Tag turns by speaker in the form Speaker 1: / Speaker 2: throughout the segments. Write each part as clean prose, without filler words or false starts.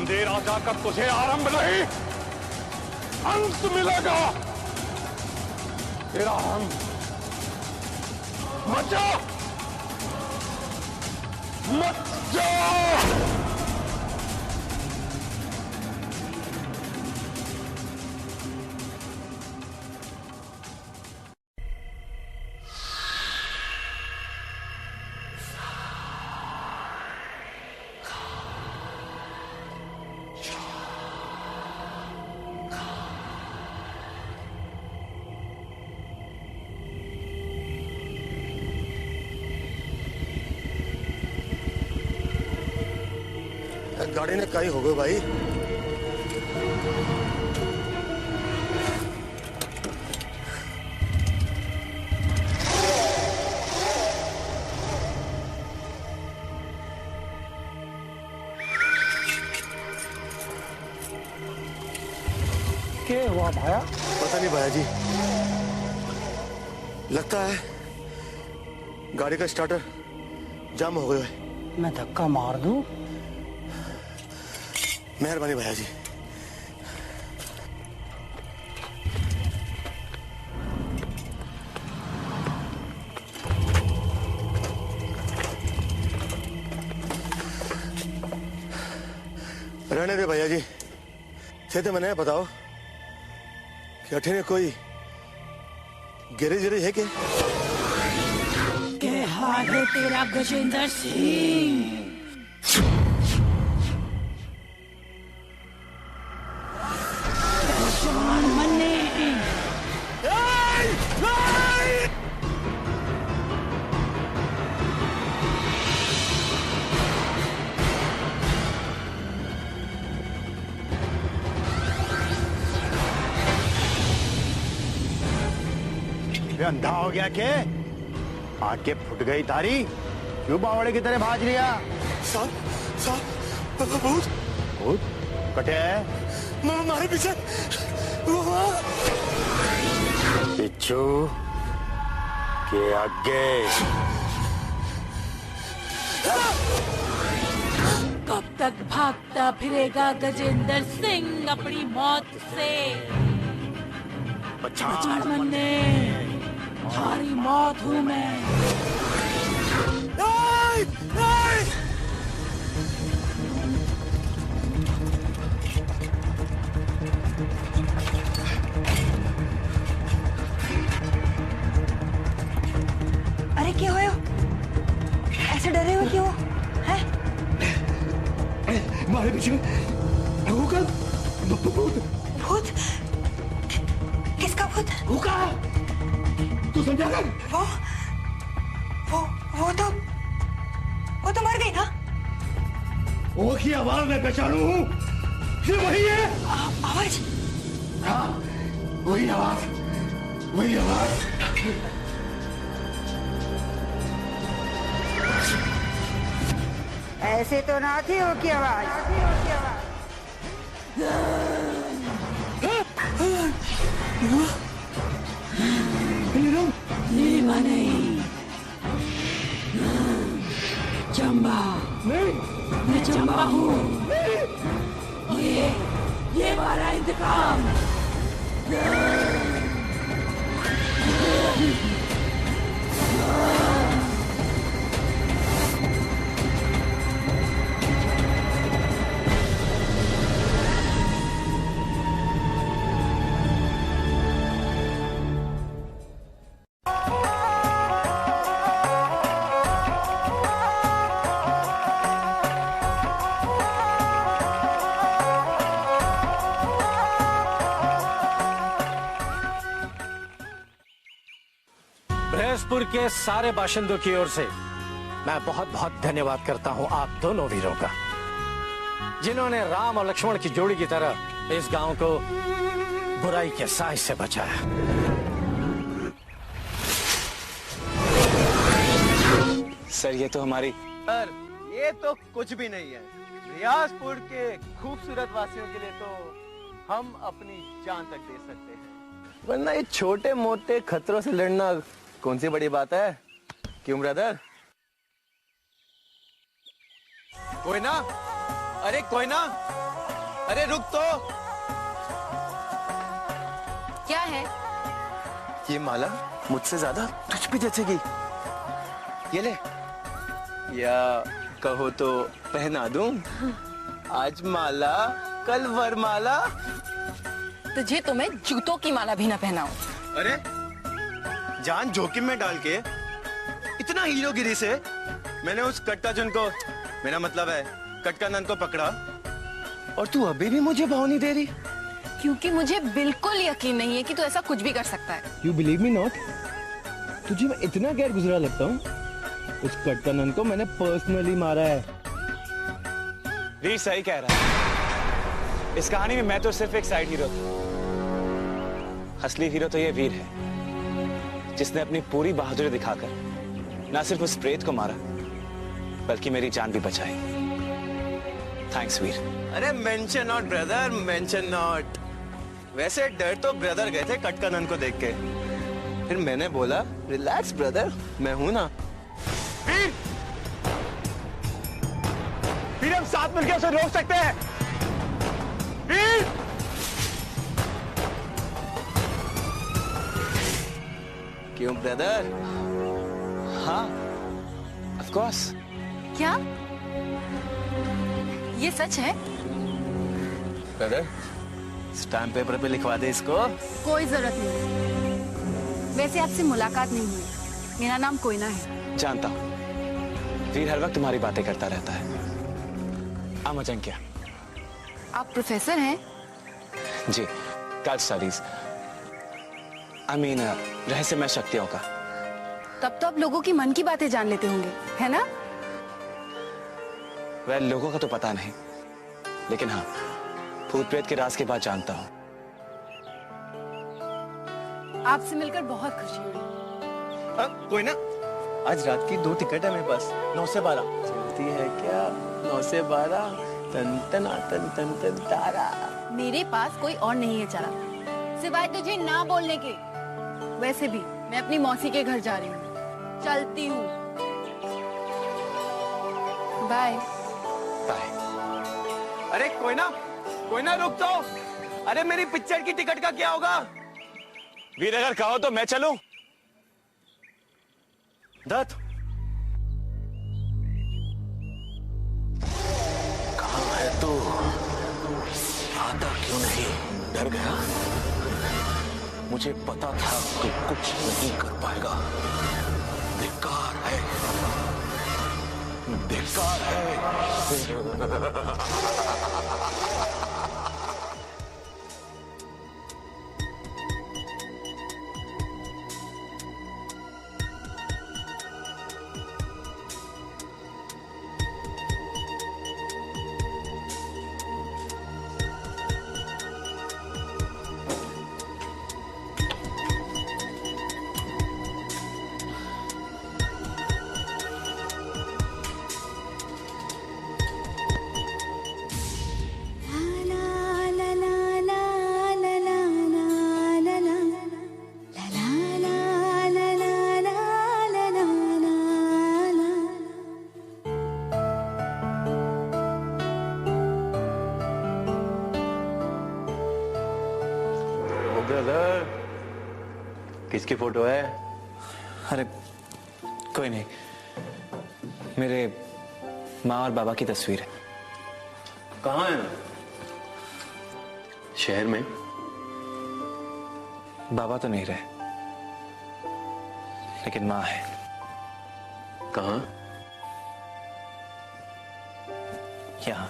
Speaker 1: अंधेरा जाकर तुझे आरंभ नहीं अंत मिलेगा। तेरा अंत मत जा, मत जा।
Speaker 2: गाड़ी ने कहीं हो गए भाई।
Speaker 3: क्या हुआ भाया?
Speaker 2: पता नहीं भाया जी, लगता है गाड़ी का स्टार्टर जाम हो गया है।
Speaker 3: मैं धक्का मार दूं?
Speaker 2: मेहरबानी भैया जी। रहने दे भैया जी, सीधे मैंने बताओ कि अठे ने कोई गिरी है क्या?
Speaker 4: क्या हाल है तेरा गजेंद्र सिंह?
Speaker 5: अंधा हो गया के? आंखें फुट गई तारी? क्यों बावड़े की तरह भाज लिया?
Speaker 2: साहब भूत
Speaker 5: भूत कटे
Speaker 2: हमारे पीछे।
Speaker 5: पिच्छू के आगे।
Speaker 4: कब तक भागता फिरेगा गजेंद्र सिंह अपनी मौत से? पछाड़ मन्ने, तुम्हारी मौत हूँ मैं।
Speaker 6: अरे क्या हो? ऐसे डरे हुए क्यों हैं?
Speaker 5: हमारे पीछे भूत।
Speaker 6: भूत? किसका भूत?
Speaker 5: भूखा तू समझा कर?
Speaker 6: वो तो मर गई ना।
Speaker 5: वो की आवाज मैं पहचानू हूँ, ये वही है।
Speaker 6: आवाज?
Speaker 5: हाँ, वही आवाज, वही आवाज।
Speaker 6: ऐसे तो ना थी वो की आवाज।
Speaker 4: नीलिमा नहीं, चंबा। मैं चंबा हूँ। ये हमारा इंतकाम।
Speaker 7: बृहस्पुर के सारे बाशिंदों की ओर से मैं बहुत बहुत धन्यवाद करता हूं आप दोनों वीरों का, जिन्होंने राम और लक्ष्मण की जोड़ी की तरह इस गांव को बुराई के साए से बचाया।
Speaker 8: सर ये तो हमारी
Speaker 9: सर ये तो कुछ भी नहीं है। रियाजपुर के खूबसूरत वासियों के लिए तो हम अपनी जान तक दे सकते हैं, वरना ये छोटे मोटे खतरों से लड़ना कौन सी बड़ी बात है, क्यों ब्रदर?
Speaker 8: कोई ना, अरे कोई ना,
Speaker 9: अरे रुक तो।
Speaker 6: क्या है?
Speaker 9: ये माला मुझसे ज्यादा तुझ पे जचेगी। ये ले, या कहो तो पहना दूं। आज माला कल वरमाला।
Speaker 6: तुझे तो मैं जूतों की माला भी ना पहनाऊं।
Speaker 9: अरे जान जोखिम में डाल के इतना हीरोगिरी से मैंने उस कटकाचन को, मेरा मतलब है कटकानंद को पकड़ा, और तू अभी भी मुझे भाव नहीं दे रही।
Speaker 6: क्योंकि मुझे बिल्कुल यकीन नहीं है कि तू ऐसा कुछ भी कर सकता है।
Speaker 3: You believe me not? तुझे मैं इतना गैर गुजरा लगता हूँ? उस कटकानंद को मैंने पर्सनली मारा है।
Speaker 8: वीर सही कह रहा है। इस कहानी में मैं तो सिर्फ एक साइड हीरो था। असली हीरो तो ये वीर है, जिसने अपनी पूरी बहादुरी दिखाकर ना सिर्फ उस प्रेत को मारा, बल्कि मेरी जान भी बचाई। थैंक्स वीर।
Speaker 9: अरे mention not brother, mention not. वैसे डर तो ब्रदर गए थे कटकानंद को देख के, फिर मैंने बोला रिलैक्स ब्रदर, मैं हूं ना।
Speaker 8: वीर, वीर हम साथ मिलकर उसे रोक सकते हैं। वीर,
Speaker 9: क्यों ब्रदर?
Speaker 8: हाँ, ऑफ कोर्स।
Speaker 6: क्या ये सच है?
Speaker 9: ब्रदर स्टैम्प पेपर पे लिखवा दे इसको।
Speaker 6: कोई जरूरत नहीं। वैसे आपसे मुलाकात नहीं हुई। मेरा नाम कोयना है।
Speaker 8: जानता हूं, वीर हर वक्त तुम्हारी बातें करता रहता है। अमजंक्या।
Speaker 6: आप प्रोफेसर हैं?
Speaker 8: जी, कल्ट स्टडीज, आई मीन रहस्यमय शक्तियों का।
Speaker 6: तब तो आप लोगों की मन की बातें जान लेते होंगे, है ना?
Speaker 8: वह लोगों का तो पता नहीं, लेकिन हाँ, भूत प्रेत के राज के बाद जानता हूँ।
Speaker 6: आपसे मिलकर बहुत खुशी हुई।
Speaker 9: कोई ना, आज रात की 2 टिकट है मेरे पास, 9 से 12। चलती है क्या? 9 से 12, तन तन तन तन तन तारा।
Speaker 6: मेरे पास कोई और नहीं है चारा, सिवाय तुझे ना बोलने के। वैसे भी मैं अपनी मौसी के घर जा रही हूँ, चलती हूँ। बाय।
Speaker 8: बाय।
Speaker 9: अरे कोई ना रुक तो। अरे मेरी पिक्चर की टिकट का क्या होगा?
Speaker 8: वीर अगर कहो तो मैं चलूं।
Speaker 9: दत्त
Speaker 2: कहाँ है तू? आता क्यों नहीं? डर गया? मुझे पता था तू कुछ नहीं कर पाएगा। धिक्कार है, धिक्कार है।
Speaker 9: ब्रदर किसकी फोटो है?
Speaker 8: अरे कोई नहीं, मेरे माँ और बाबा की तस्वीर है।
Speaker 9: कहाँ है? शहर में?
Speaker 8: बाबा तो नहीं रहे, लेकिन माँ है।
Speaker 9: कहाँ?
Speaker 8: यहाँ।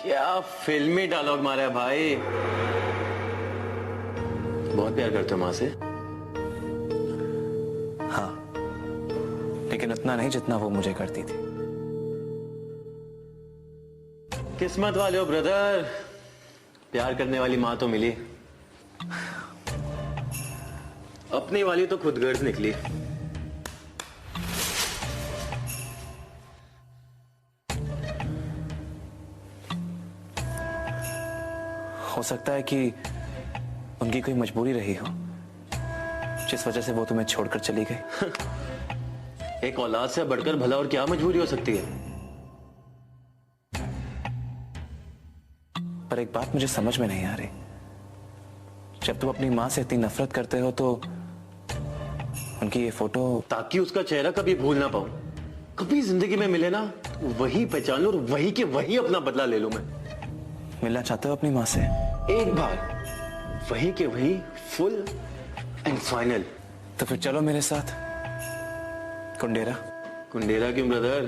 Speaker 9: क्या फिल्मी डायलॉग मारा है भाई। बहुत प्यार करते हो माँ से?
Speaker 8: हाँ, लेकिन उतना नहीं जितना वो मुझे करती थी।
Speaker 9: किस्मत वाले हो ब्रदर, प्यार करने वाली माँ तो मिली, अपनी वाली तो खुदगर्ज निकली।
Speaker 8: हो सकता है कि उनकी कोई मजबूरी रही हो, जिस वजह से वो तुम्हें छोड़कर चली गई।
Speaker 9: एक औलाद से बढ़कर भला और क्या मजबूरी हो सकती है?
Speaker 8: पर पर एक बात मुझे समझ में नहीं आ रही। जब तुम अपनी माँ से इतनी नफरत करते हो तो उनकी ये फोटो।
Speaker 9: ताकि उसका चेहरा कभी भूल ना पाऊं, कभी जिंदगी में मिले ना तो वही पहचान लो और वही के वही अपना बदला ले लूं। मैं
Speaker 8: मिलना चाहते हो अपनी माँ से?
Speaker 9: एक बार वही के वही, फुल एंड फाइनल।
Speaker 8: तो फिर चलो मेरे साथ कुंडेरा।
Speaker 9: कुंडेरा क्यों ब्रदर?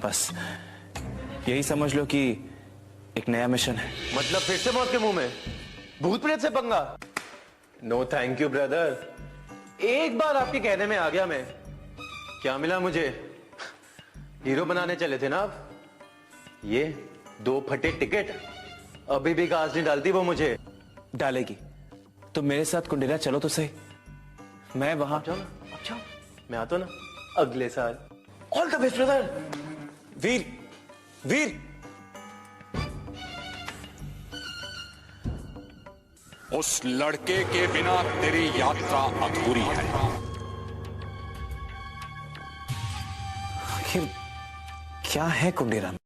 Speaker 8: बस यही समझ लो कि एक नया मिशन है।
Speaker 9: मतलब फिर से मौत के मुंह में भूत प्रेत से पंगा? नो थैंक यू ब्रदर, एक बार आपके कहने में आ गया मैं। क्या मिला मुझे? हीरो बनाने चले थे ना आप? ये 2 फटे टिकट, अभी भी घास नहीं डालती वो मुझे।
Speaker 8: डालेगी तो मेरे साथ कुंडेरा चलो तो सही। मैं वहां
Speaker 9: अच्छा मैं आता ना अगले साल। All the best brother.
Speaker 8: Veer, Veer.
Speaker 1: उस लड़के के बिना तेरी यात्रा अधूरी है।
Speaker 8: आखिर क्या है कुंडेरा में?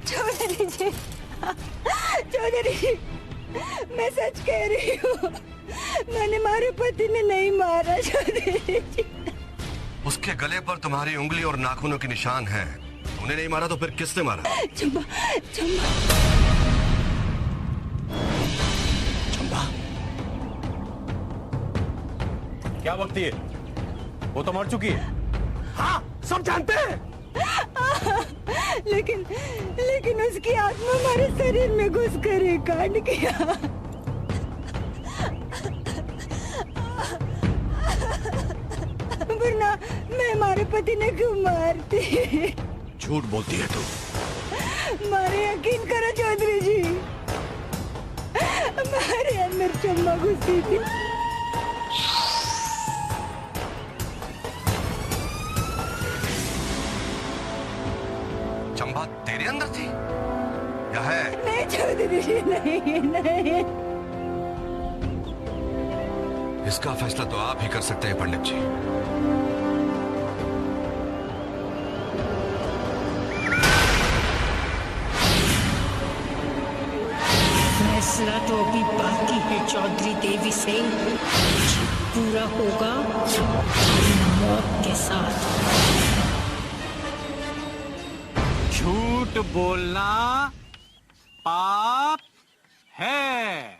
Speaker 10: चौधरी जी, चौधरी जी, मैं सच कह रही हूँ, मैंने मारे पति ने नहीं मारा चौधरी जी।
Speaker 11: उसके गले पर तुम्हारी उंगली और नाखूनों के निशान हैं। उन्हें नहीं मारा तो फिर किसने मारा?
Speaker 10: चंबा, चंबा।
Speaker 8: चंबा
Speaker 7: क्या बकती है? वो तो मर चुकी है।
Speaker 1: हाँ, सब जानते हैं।
Speaker 10: लेकिन उसकी आत्मा हमारे शरीर में घुस कर एक कांड किया। वरना मैं हमारे पति ने क्यों मारती?
Speaker 11: झूठ बोलती है तू।
Speaker 10: मारे यकीन करो चौधरी जी, हमारे अंदर चम्मा घुसी थी।
Speaker 11: चंबा तेरे अंदर थी या है?
Speaker 10: नहीं चौधरी जी, नहीं।
Speaker 11: इसका फैसला तो आप ही कर सकते हैं पंडित जी।
Speaker 12: फैसला तो अभी बाकी है चौधरी देवी सिंह, पूरा होगा मौत के साथ।
Speaker 7: झूठ बोलना पाप है।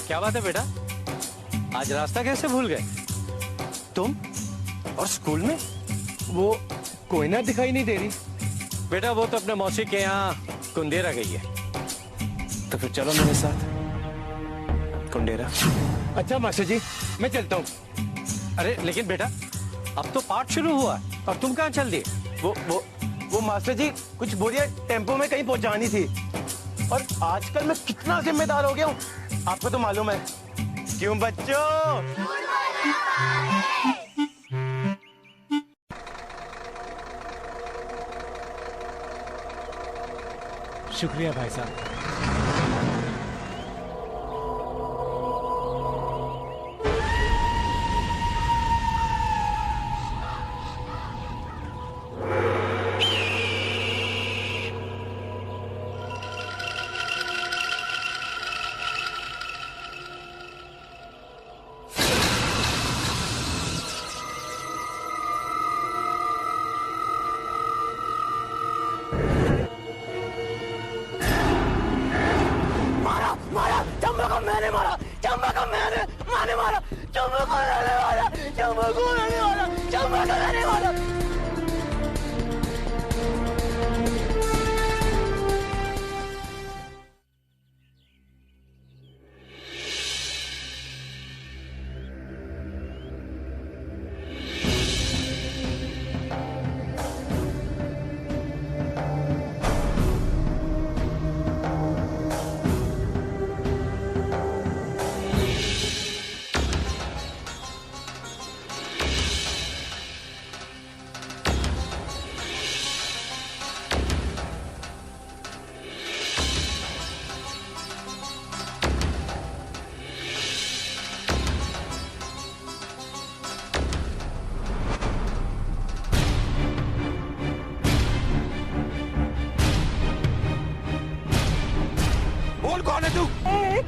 Speaker 7: क्या बात है बेटा, आज रास्ता कैसे भूल गए? तुम और स्कूल में
Speaker 3: वो कोयना दिखाई नहीं दे रही।
Speaker 7: बेटा वो तो अपने मौसी के यहाँ कुंडेरा गई है।
Speaker 8: तो फिर चलो मेरे साथ कुंडेरा।
Speaker 3: अच्छा मास्टर जी, मैं चलता हूँ।
Speaker 7: अरे लेकिन बेटा अब तो पाठ शुरू हुआ और तुम कहाँ चल दिए?
Speaker 9: वो मास्टर जी कुछ बोरियां टेम्पो में कहीं पहुंचानी थी, और आजकल मैं कितना जिम्मेदार हो गया हूँ, आपको तो मालूम है। क्यों बच्चों?
Speaker 3: शुक्रिया भाई साहब।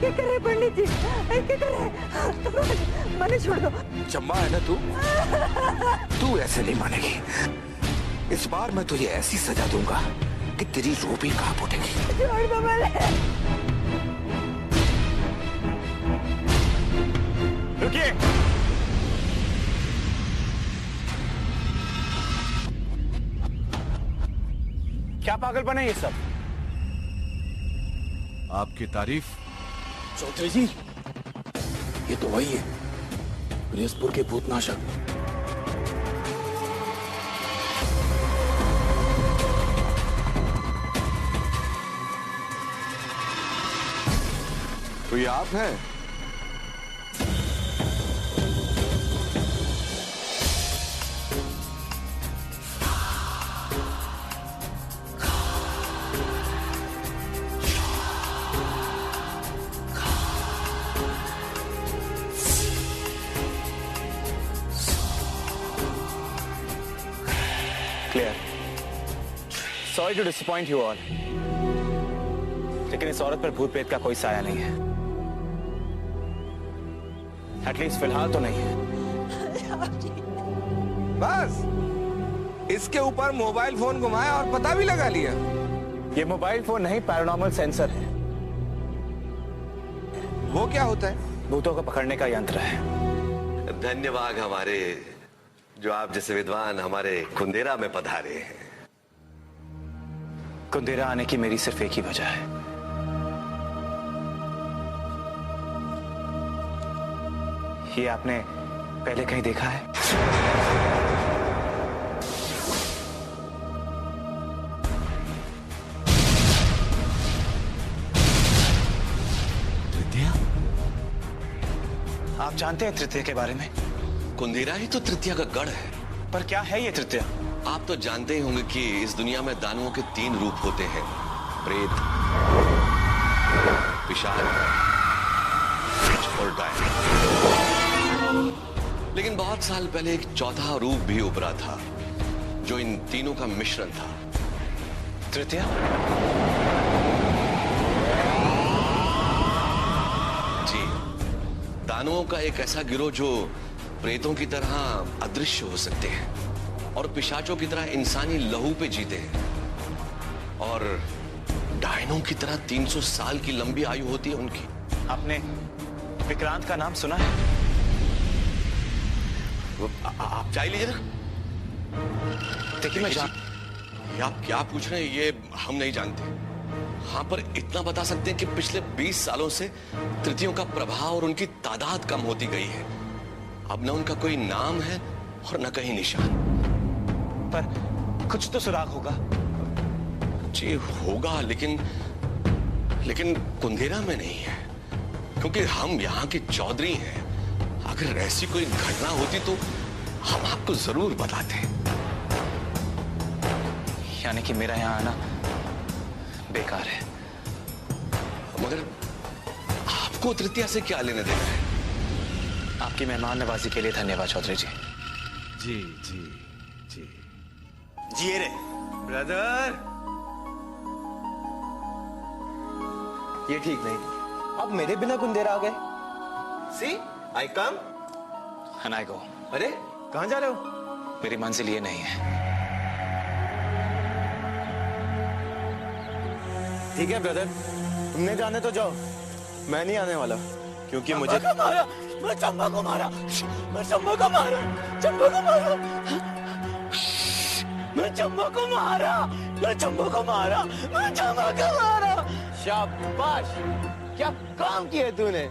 Speaker 10: क्या कर रहे पंडित जी? क्या कर रहे? मैंने छोड़ दो।
Speaker 2: चंबा है ना तू ऐसे नहीं मानेगी। इस बार मैं तुझे ऐसी सजा दूंगा कि तेरी रूह भी कांप उठेगी।
Speaker 10: छोड़ दो मैंने।
Speaker 8: रुकिए। क्या पागलपन है ये सब?
Speaker 11: आपकी तारीफ।
Speaker 2: चौधरी जी, ये तो वही है, बृहस्पुर के भूतनाशक।
Speaker 11: तो ये आप हैं?
Speaker 8: Clear. Sorry to disappoint you all, लेकिन इस औरत पर भूत प्रेत का कोई साया नहीं है। एटलीस्ट फिलहाल तो नहीं है।
Speaker 11: बस इसके ऊपर मोबाइल फोन घुमाया और पता भी लगा लिया।
Speaker 8: ये मोबाइल फोन नहीं, पैरानॉर्मल सेंसर है।
Speaker 11: वो क्या होता है?
Speaker 8: भूतों को पकड़ने का यंत्र है।
Speaker 11: धन्यवाद हमारे, जो आप जैसे विद्वान हमारे कुंदेरा में पधारे हैं।
Speaker 8: कुंदेरा आने की मेरी सिर्फ एक ही वजह है। ये आपने पहले कहीं देखा है?
Speaker 11: तृतीया?
Speaker 8: आप जानते हैं तृतीया के बारे में?
Speaker 11: कुंदेरा ही तो तृतीया का गढ़ है।
Speaker 8: पर क्या है ये तृतीया?
Speaker 11: आप तो जानते ही होंगे कि इस दुनिया में दानवों के 3 रूप होते हैं, प्रेत, पिशाच और डायन। लेकिन बहुत साल पहले एक चौथा रूप भी उभरा था, जो इन तीनों का मिश्रण था।
Speaker 8: तृतीया?
Speaker 11: जी, दानवों का एक ऐसा गिरोह जो प्रेतों की तरह अदृश्य हो सकते हैं और पिशाचों की तरह इंसानी लहू पे जीते हैं, और डायनों की तरह 300 साल की लंबी आयु होती है उनकी।
Speaker 8: आपने विक्रांत का नाम सुना है?
Speaker 11: आप चाय लीजिए ना।
Speaker 8: देखिए मैं
Speaker 11: ये आप क्या पूछ रहे हैं, ये हम नहीं जानते। हाँ, पर इतना बता सकते हैं कि पिछले 20 सालों से तृतीयों का प्रभाव और उनकी तादाद कम होती गई है। अब न उनका कोई नाम है और न कहीं निशान।
Speaker 8: पर कुछ तो सुराग होगा।
Speaker 11: जी होगा, लेकिन कुंदेरा में नहीं है, क्योंकि हम यहाँ के चौधरी हैं। अगर ऐसी कोई घटना होती तो हम आपको जरूर बताते।
Speaker 8: यानी कि मेरा यहाँ आना बेकार है।
Speaker 11: मगर आपको तृतीया से क्या लेने देना है?
Speaker 8: आपकी मेहमान नवाजी के लिए धन्यवाद चौधरी जी।
Speaker 11: जी जी जी
Speaker 5: जिए रे ब्रदर।
Speaker 9: ये ठीक नहीं, अब मेरे बिना कुंदेरा आ गए। सी आई कम
Speaker 8: एंड आई गो।
Speaker 9: अरे कहां जा रहे हो?
Speaker 8: मेरी मंजिल ये नहीं है।
Speaker 9: ठीक है ब्रदर, तुमने जाने तो जाओ, मैं नहीं आने वाला, क्योंकि मुझे
Speaker 2: मैं चंबा को मारा, मैं चंबा को मारा, चंबा को मारा, मैं चंबा को मारा, मैं चंबा को मारा, मैं चंबा को मारा।
Speaker 9: शाबाश, क्या काम किया तूने।